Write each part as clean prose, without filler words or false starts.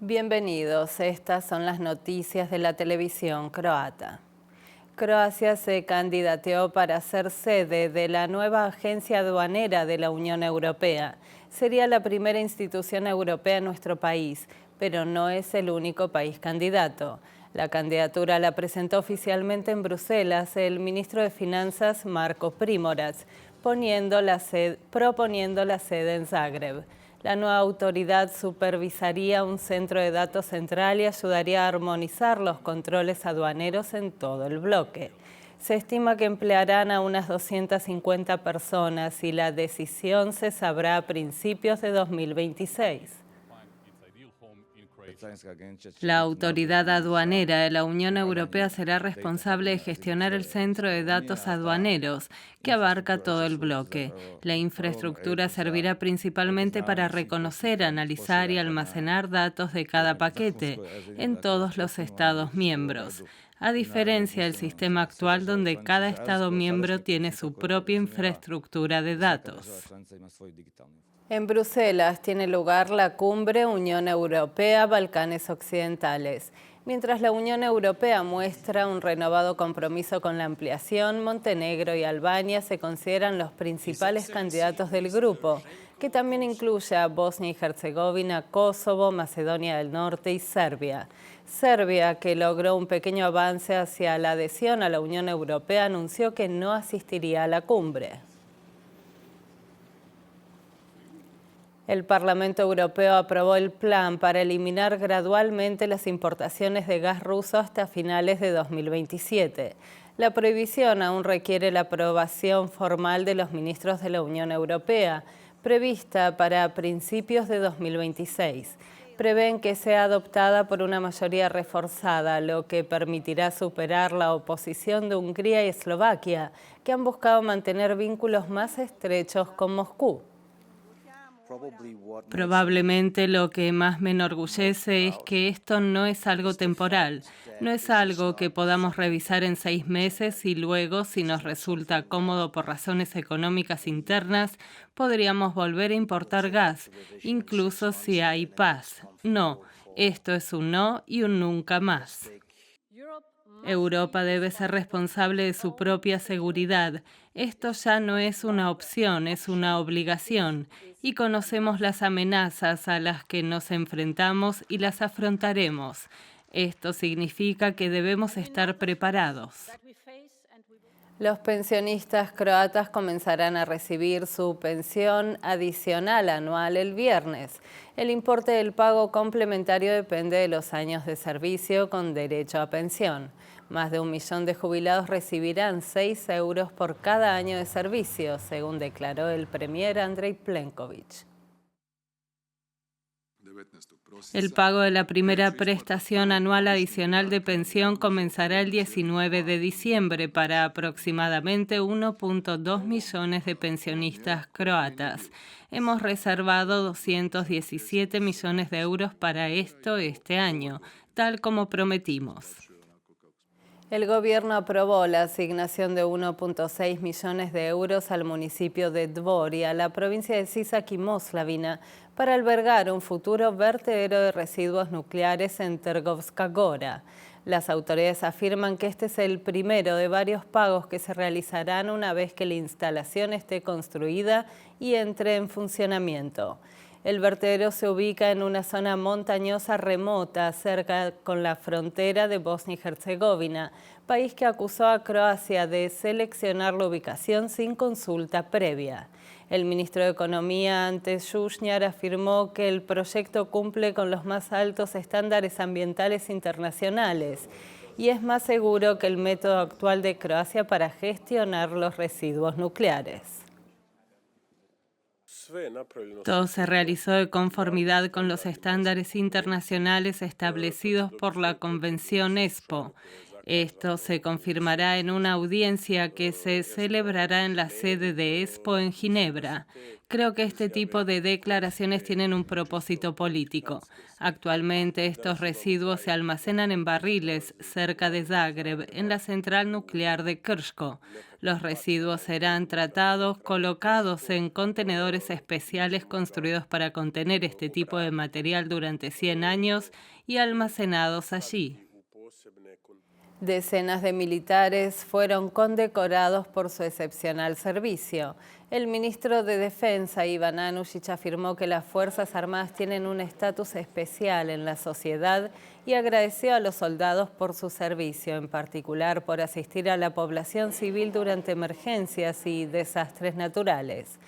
Bienvenidos, estas son las noticias de la televisión croata. Croacia se candidateó para ser sede de la nueva agencia aduanera de la Unión Europea. Sería la primera institución europea en nuestro país, pero no es el único país candidato. La candidatura la presentó oficialmente en Bruselas el ministro de Finanzas Marko Primorac, proponiendo la sede en Zagreb. La nueva autoridad supervisaría un centro de datos central y ayudaría a armonizar los controles aduaneros en todo el bloque. Se estima que emplearán a unas 250 personas y la decisión se sabrá a principios de 2026. La autoridad aduanera de la Unión Europea será responsable de gestionar el centro de datos aduaneros, que abarca todo el bloque. La infraestructura servirá principalmente para reconocer, analizar y almacenar datos de cada paquete en todos los Estados miembros, a diferencia del sistema actual donde cada Estado miembro tiene su propia infraestructura de datos. En Bruselas tiene lugar la cumbre Unión Europea-Balcanes Occidentales. Mientras la Unión Europea muestra un renovado compromiso con la ampliación, Montenegro y Albania se consideran los principales candidatos del grupo, que también incluye a Bosnia y Herzegovina, Kosovo, Macedonia del Norte y Serbia. Serbia, que logró un pequeño avance hacia la adhesión a la Unión Europea, anunció que no asistiría a la cumbre. El Parlamento Europeo aprobó el plan para eliminar gradualmente las importaciones de gas ruso hasta finales de 2027. La prohibición aún requiere la aprobación formal de los ministros de la Unión Europea, prevista para principios de 2026. Prevén que sea adoptada por una mayoría reforzada, lo que permitirá superar la oposición de Hungría y Eslovaquia, que han buscado mantener vínculos más estrechos con Moscú. Probablemente lo que más me enorgullece es que esto no es algo temporal, no es algo que podamos revisar en 6 meses y luego, si nos resulta cómodo por razones económicas internas, podríamos volver a importar gas, incluso si hay paz. No, esto es un no y un nunca más. Europa debe ser responsable de su propia seguridad. Esto ya no es una opción, es una obligación. Y conocemos las amenazas a las que nos enfrentamos y las afrontaremos. Esto significa que debemos estar preparados. Los pensionistas croatas comenzarán a recibir su pensión adicional anual el viernes. El importe del pago complementario depende de los años de servicio con derecho a pensión. Más de 1 millón de jubilados recibirán 6 euros por cada año de servicio, según declaró el premier Andrej Plenković. El pago de la primera prestación anual adicional de pensión comenzará el 19 de diciembre para aproximadamente 1,2 millones de pensionistas croatas. Hemos reservado 217 millones de euros para esto este año, tal como prometimos. El gobierno aprobó la asignación de 1,6 millones de euros al municipio de Dvor y a la provincia de Sisak y Moslavina para albergar un futuro vertedero de residuos nucleares en Trgovska Gora. Las autoridades afirman que este es el primero de varios pagos que se realizarán una vez que la instalación esté construida y entre en funcionamiento. El vertedero se ubica en una zona montañosa remota cerca con la frontera de Bosnia y Herzegovina, país que acusó a Croacia de seleccionar la ubicación sin consulta previa. El ministro de Economía, Ante Šušnjar, afirmó que el proyecto cumple con los más altos estándares ambientales internacionales y es más seguro que el método actual de Croacia para gestionar los residuos nucleares. Todo se realizó de conformidad con los estándares internacionales establecidos por la Convención ESPO. Esto se confirmará en una audiencia que se celebrará en la sede de Expo en Ginebra. Creo que este tipo de declaraciones tienen un propósito político. Actualmente estos residuos se almacenan en barriles cerca de Zagreb, en la central nuclear de Krško. Los residuos serán tratados, colocados en contenedores especiales construidos para contener este tipo de material durante 100 años y almacenados allí. Decenas de militares fueron condecorados por su excepcional servicio. El ministro de Defensa, Ivan Anušić, afirmó que las Fuerzas Armadas tienen un estatus especial en la sociedad y agradeció a los soldados por su servicio, en particular por asistir a la población civil durante emergencias y desastres naturales.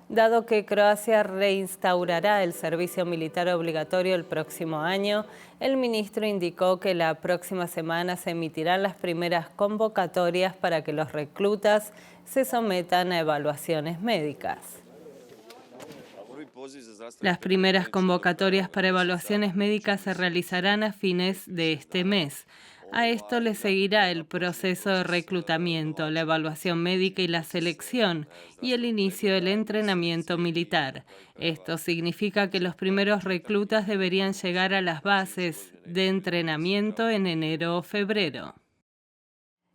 Dado que Croacia reinstaurará el servicio militar obligatorio el próximo año, el ministro indicó que la próxima semana se emitirán las primeras convocatorias para que los reclutas se sometan a evaluaciones médicas. Las primeras convocatorias para evaluaciones médicas se realizarán a fines de este mes. A esto le seguirá el proceso de reclutamiento, la evaluación médica y la selección, y el inicio del entrenamiento militar. Esto significa que los primeros reclutas deberían llegar a las bases de entrenamiento en enero o febrero.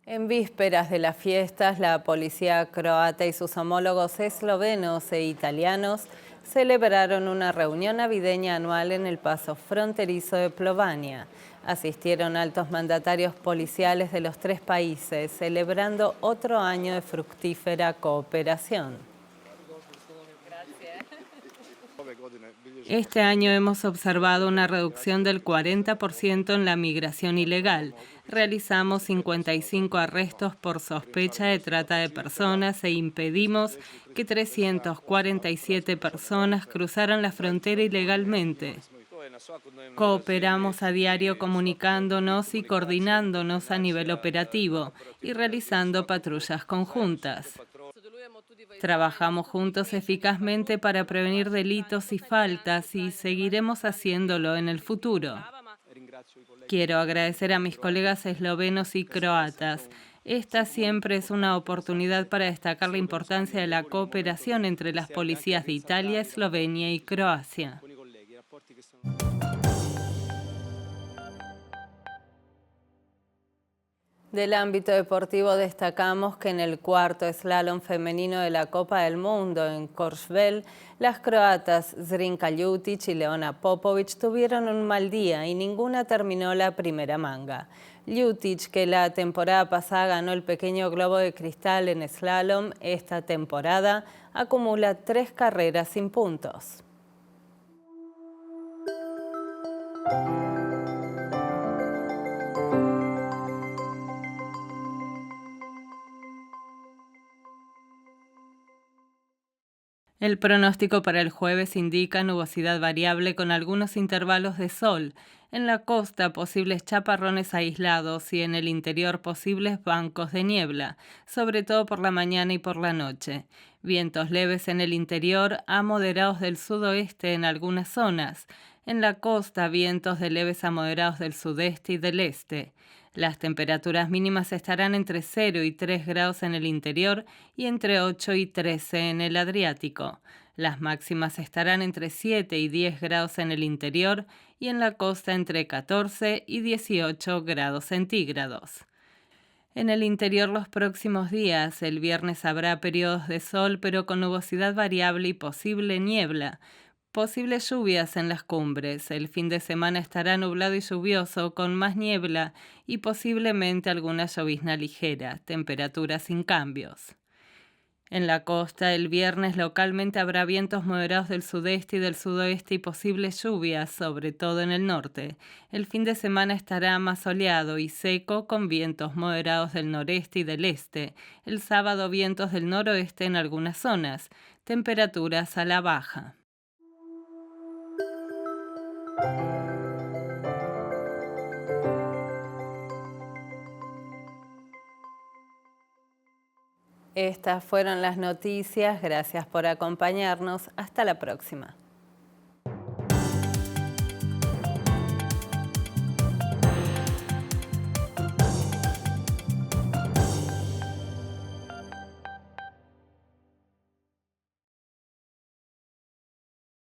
En vísperas de las fiestas, la policía croata y sus homólogos eslovenos e italianos celebraron una reunión navideña anual en el paso fronterizo de Plovania. Asistieron altos mandatarios policiales de los tres países, celebrando otro año de fructífera cooperación. Este año hemos observado una reducción del 40% en la migración ilegal. Realizamos 55 arrestos por sospecha de trata de personas e impedimos que 347 personas cruzaran la frontera ilegalmente. Cooperamos a diario comunicándonos y coordinándonos a nivel operativo y realizando patrullas conjuntas. Trabajamos juntos eficazmente para prevenir delitos y faltas y seguiremos haciéndolo en el futuro. Quiero agradecer a mis colegas eslovenos y croatas. Esta siempre es una oportunidad para destacar la importancia de la cooperación entre las policías de Italia, Eslovenia y Croacia. Del ámbito deportivo destacamos que en el cuarto slalom femenino de la Copa del Mundo en Courchevel, las croatas Zrinka Ljutic y Leona Popovic tuvieron un mal día y ninguna terminó la primera manga. Ljutic, que la temporada pasada ganó el pequeño globo de cristal en slalom, esta temporada acumula 3 carreras sin puntos. El pronóstico para el jueves indica nubosidad variable con algunos intervalos de sol. En la costa, posibles chaparrones aislados y en el interior posibles bancos de niebla, sobre todo por la mañana y por la noche. Vientos leves en el interior a moderados del sudoeste en algunas zonas. En la costa, vientos de leves a moderados del sudeste y del este. Las temperaturas mínimas estarán entre 0 y 3 grados en el interior y entre 8 y 13 en el Adriático. Las máximas estarán entre 7 y 10 grados en el interior y en la costa entre 14 y 18 grados centígrados. En el interior los próximos días, el viernes habrá periodos de sol pero con nubosidad variable y posible niebla. Posibles lluvias en las cumbres. El fin de semana estará nublado y lluvioso, con más niebla y posiblemente alguna llovizna ligera, temperaturas sin cambios. En la costa, el viernes localmente habrá vientos moderados del sudeste y del sudoeste y posibles lluvias, sobre todo en el norte. El fin de semana estará más soleado y seco, con vientos moderados del noreste y del este. El sábado, vientos del noroeste en algunas zonas. Temperaturas a la baja. Estas fueron las noticias. Gracias por acompañarnos. Hasta la próxima.